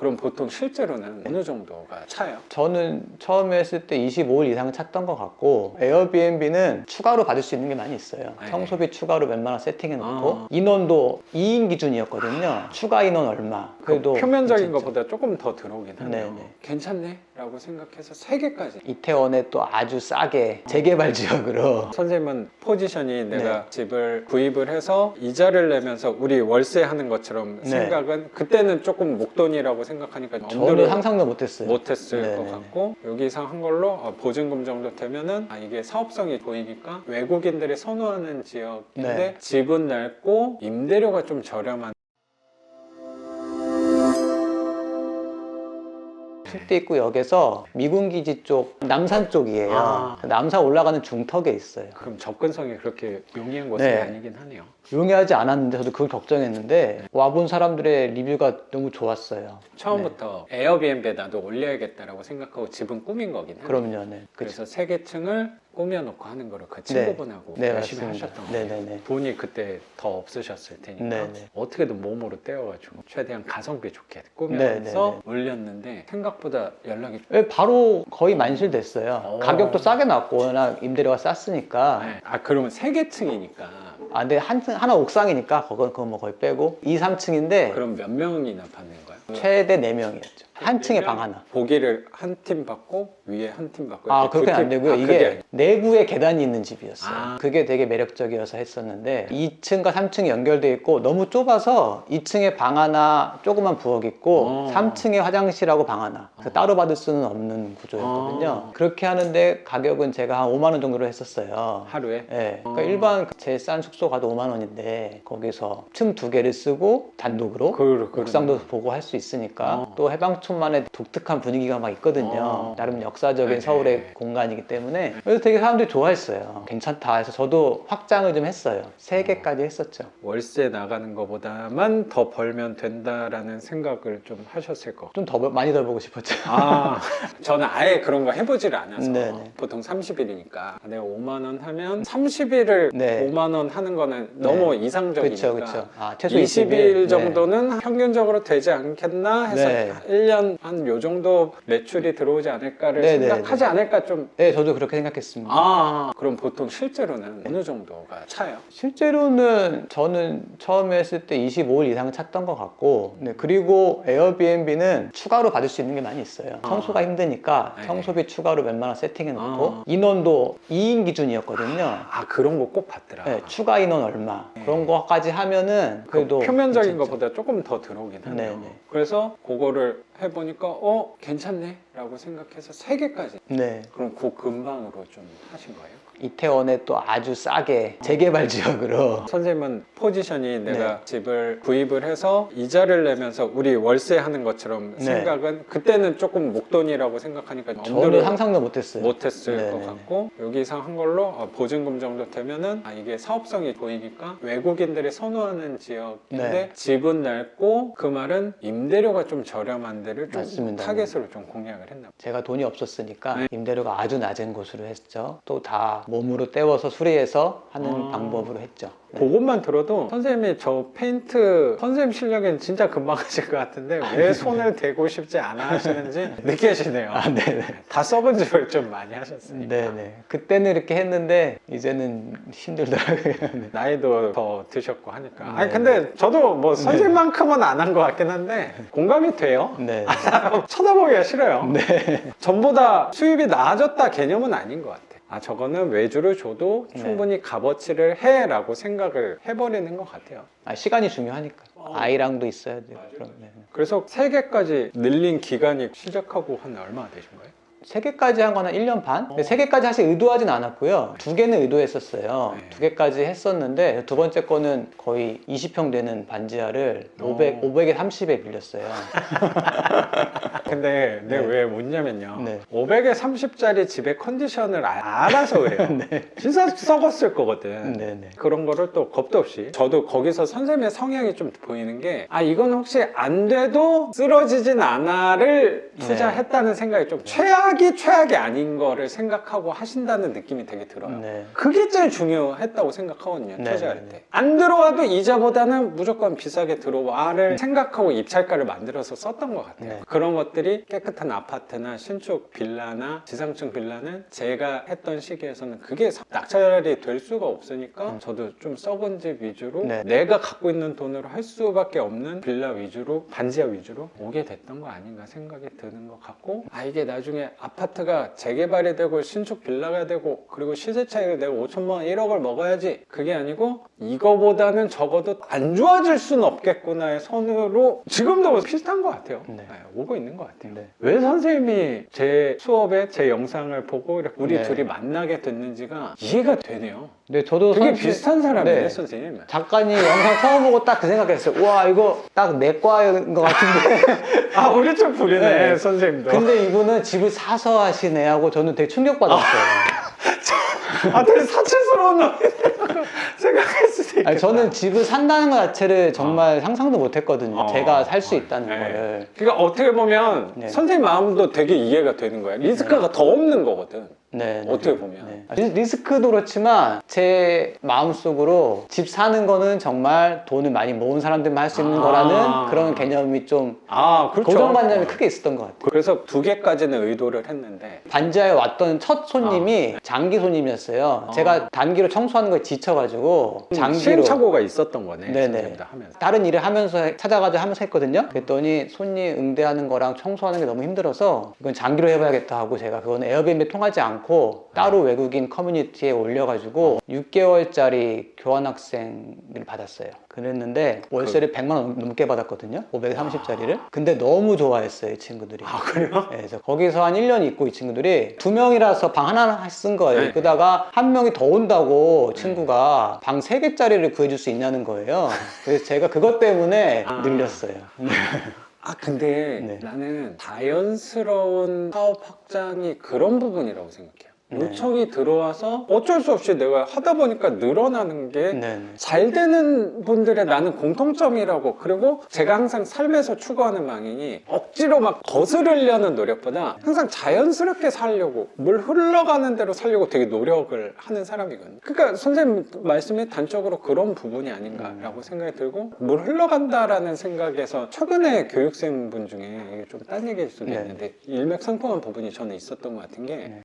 그럼 보통 실제로는 어느 정도가 차요? 저는 처음에 했을 때 25일 이상 찼던 것 같고, 에어비앤비는 추가로 받을 수 있는 게 많이 있어요. 네. 청소비 추가로 웬만한 세팅해 놓고, 인원도 2인 기준이었거든요. 추가 인원 얼마. 그래도 표면적인 괜찮죠. 것보다 조금 더 들어오긴 하네요. 네네. 괜찮네 라고 생각해서 3개까지. 이태원에 또 아주 싸게 재개발 지역으로. 선생님은 포지션이 내가 네. 집을 구입을 해서 이자를 내면서 우리 월세 하는 것처럼 네. 생각은 그때는 조금 목돈이라고 생각하니까 저는 엄두를 상상도 못했어요. 못했을 것 네네. 같고, 여기서 한 걸로 보증금 정도 되면은 이게 사업성이 보이니까 외국인들이 선호하는 지역인데 네. 집은 넓고 임대료가 좀 저렴한. 숙대입구역에서 미군기지 쪽 남산 쪽이에요. 아. 남산 올라가는 중턱에 있어요. 그럼 접근성이 그렇게 용이한 곳은 네. 아니긴 하네요. 용이하지 않았는데 저도 그걸 걱정했는데 와본 사람들의 리뷰가 너무 좋았어요. 처음부터 에어비앤비에 나도 올려야겠다라고 생각하고 집은 꾸민 거긴 해요. 그럼요. 네. 그래서 3개 층을 꾸며놓고 하는 거를 그 친구분하고 네, 열심히 맞습니다. 하셨던 거예요. 네네네. 돈이 그때 더 없으셨을 테니까 네네. 어떻게든 몸으로 떼어가지고 최대한 가성비 좋게 꾸면서 네네네. 올렸는데 생각보다 연락이 네, 바로 거의 만실됐어요. 오. 가격도 싸게 나왔고 워낙 임대료가 쌌으니까. 네. 그러면 3층이니까 근데 하나 옥상이니까 그거 뭐 거의 빼고 2, 3층인데 그럼 몇 명이나 받는 거예요? 최대 4명이었죠. 한 층에 방 하나. 보기를 한 팀 받고 위에 한 팀 받고 이렇게 그렇게 안 되고요. 그게 이게 아니에요. 내부에 계단이 있는 집이었어요. 아. 그게 되게 매력적이어서 했었는데 2층과 3층이 연결돼 있고 너무 좁아서 2층에 방 하나 조그만 부엌 있고 3층에 화장실하고 방 하나. 그래서 따로 받을 수는 없는 구조였거든요. 그렇게 하는데 가격은 제가 한 5만 원 정도로 했었어요. 하루에? 네. 그러니까 일반 제일 싼 숙소 가도 5만 원인데 거기서 층 2개를 쓰고 단독으로 옥상도 보고 할 수 있으니까 또 해방촌만의 독특한 분위기가 막 있거든요. 나름 역사적인 네. 서울의 공간이기 때문에 그래서 되게 사람들이 좋아했어요. 괜찮다 해서 저도 확장을 좀 했어요. 3개까지 했었죠. 월세 나가는 것보다만 더 벌면 된다라는 생각을 좀 하셨을 것 같아요. 좀 더 많이 더 보고 싶었죠. 저는 아예 그런 거 해보지를 않아서 네네. 보통 30일이니까 내가 5만 원 하면 30일을 네. 5만 원 하는 거는 너무 이상적이니까 그렇죠. 최소 20일 20일 정도는 평균적으로 되지 않겠나 해서 네. 1년 한 요 정도 매출이 들어오지 않을까를 네, 네, 생각하지 않을까 좀. 네, 저도 그렇게 생각했습니다. 그럼 보통 실제로는 어느 정도가 차요? 실제로는 저는 처음에 했을 때 25일 이상 찼던 것 같고, 네, 그리고 에어비앤비는 추가로 받을 수 있는 게 많이 있어요. 청소가 힘드니까 네. 청소비 추가로 웬만한 세팅해 놓고 인원도 2인 기준이었거든요. 그런 거 꼭 받더라. 네, 추가 인원 얼마 그런 거까지 하면은 그래도 표면적인 괜찮죠. 것보다 조금 더 들어오긴 하네요. 네네. 그래서 그거를 해보니까 괜찮네 라고 생각해서 3개까지. 네. 그럼 그 근방으로 좀 하신 거예요? 이태원에 또 아주 싸게 재개발 지역으로. 선생님은 포지션이 내가 네. 집을 구입을 해서 이자를 내면서 우리 월세 하는 것처럼 네. 생각은 그때는 조금 목돈이라고 생각하니까 저는 엄두를 상상도 못했어요. 못했을 네네. 것 같고, 여기서 한 걸로 보증금 정도 되면은 이게 사업성이 보이니까 외국인들이 선호하는 지역인데 네. 집은 넓고 그 말은 임대료가 좀 저렴한 데를 좀 맞습니다. 타겟으로 좀 공략을 했나 봐요. 제가 돈이 없었으니까 네. 임대료가 아주 낮은 곳으로 했죠. 또 다 몸으로 때워서 수리해서 하는 방법으로 했죠. 네. 그것만 들어도 선생님이 저 페인트 선생님 실력은 진짜 금방 하실 것 같은데 왜 손을 대고 싶지 않아 하시는지 느껴지네요. 네네. 다 썩은 집을 좀 많이 하셨으니까. 네네. 그때는 이렇게 했는데 이제는 힘들더라고요. 네. 나이도 더 드셨고 하니까. 네. 근데 저도 뭐 선생님만큼은 안 한 것 같긴 한데 공감이 돼요. 네. 쳐다보기가 싫어요. 네. 전보다 수입이 나아졌다 개념은 아닌 것 같아. 저거는 외주를 줘도 네. 충분히 값어치를 해라고 생각을 해버리는 것 같아요. 시간이 중요하니까. 아이랑도 있어야 돼요. 그럼, 네. 그래서 3개까지 늘린 기간이 시작하고 한 얼마나 되신 거예요? 3개까지 한 거는 1년 반? 3개까지 사실 의도하진 않았고요. 2개는 의도했었어요. 네. 2개까지 했었는데 두 번째 거는 거의 20평 되는 반지하를 500에 30에 빌렸어요. 근데 내가 네. 왜 묻냐면요. 네. 500에 30짜리 집의 컨디션을 알아서 그래요. 진짜 썩었을 거거든. 네네. 그런 거를 또 겁도 없이. 저도 거기서 선생님의 성향이 좀 보이는 게 이건 혹시 안 돼도 쓰러지진 않아를 투자했다는 생각이 좀 최악 최악이 아닌 거를 생각하고 하신다는 느낌이 되게 들어요. 네. 그게 제일 중요했다고 생각하거든요. 네, 투자할 네, 네. 때. 안 들어와도 이자보다는 무조건 비싸게 들어와를 생각하고 입찰가를 만들어서 썼던 것 같아요. 네. 그런 것들이 깨끗한 아파트나 신축 빌라나 지상층 빌라는 제가 했던 시기에서는 그게 낙찰이 될 수가 없으니까 저도 좀 썩은 집 위주로 네. 내가 갖고 있는 돈으로 할 수밖에 없는 빌라 위주로 반지하 위주로 오게 됐던 거 아닌가 생각이 드는 것 같고, 이게 나중에 아파트가 재개발이 되고 신축 빌라가 되고 그리고 시세 차익을 내가 5천만 원 1억을 먹어야지, 그게 아니고 이거보다는 적어도 안 좋아질 수는 없겠구나의 선으로 지금도 비슷한 것 같아요. 네. 오고 있는 것 같아요. 네. 왜 선생님이 제 수업에 제 영상을 보고 이렇게 우리 네. 둘이 만나게 됐는지가 이해가 되네요. 네, 저도 되게 선생님- 비슷한 사람이네, 네. 선생님. 작가님 영상 처음 보고 딱 그 생각했어요. 와, 이거 딱 내 과인 것 같은데. 우리 쪽 부리네, 네. 선생님도. 근데 이분은 집을 사서 하시네 하고 저는 되게 충격받았어요. 되게 사치스러운 놈이라고 생각할 수도 있겠다. 아니, 저는 집을 산다는 것 자체를 정말 상상도 못 했거든요. 제가 살 수 있다는 네. 거를. 그러니까 어떻게 보면 네. 선생님 마음도 되게 이해가 되는 거예요. 리스크가 더 없는 거거든. 네, 네, 어떻게 네. 보면. 네. 리스크도 그렇지만 제 마음속으로 집 사는 거는 정말 돈을 많이 모은 사람들만 할 수 있는 거라는 그런 개념이 좀 그렇죠. 고정관념이 크게 있었던 것 같아요. 그래서 2개까지는 의도를 했는데 반지하에 왔던 첫 손님이 장기 손님이었어요. 제가 단기로 청소하는 거에 지쳐가지고 장기로 시행착오가 있었던 거네. 네네. 선생님도 하면서. 다른 일을 하면서 찾아가지고 하면서 했거든요. 그랬더니 손님 응대하는 거랑 청소하는 게 너무 힘들어서 이건 장기로 해봐야겠다 하고 제가 그건 에어비앤비 통하지 않고 따로 외국인 커뮤니티에 올려가지고 6개월짜리 교환학생을 받았어요. 그랬는데 월세를 100만 원 넘게 받았거든요. 530짜리를. 근데 너무 좋아했어요, 이 친구들이. 그래요? 네, 그래서 거기서 한 1년 있고 이 친구들이 2명이라서 방 하나 쓴 거예요. 네. 그러다가 한 명이 더 온다고 친구가 방 3개짜리를 구해줄 수 있냐는 거예요. 그래서 제가 그것 때문에 늘렸어요. 근데 네. 나는 자연스러운 사업 확장이 그런 부분이라고 생각해요. 요청이 들어와서 어쩔 수 없이 내가 하다 보니까 늘어나는 게 네. 잘 되는 분들의 나는 공통점이라고. 그리고 제가 항상 삶에서 추구하는 방향이 억지로 막 거스르려는 노력보다 항상 자연스럽게 살려고, 물 흘러가는 대로 살려고 되게 노력을 하는 사람이거든요. 그러니까 선생님 말씀이 단적으로 그런 부분이 아닌가라고 생각이 들고, 물 흘러간다라는 생각에서 최근에 교육생분 중에 이게 좀 딴 얘기일 수도 네. 있는데 일맥상통한 부분이 저는 있었던 것 같은 게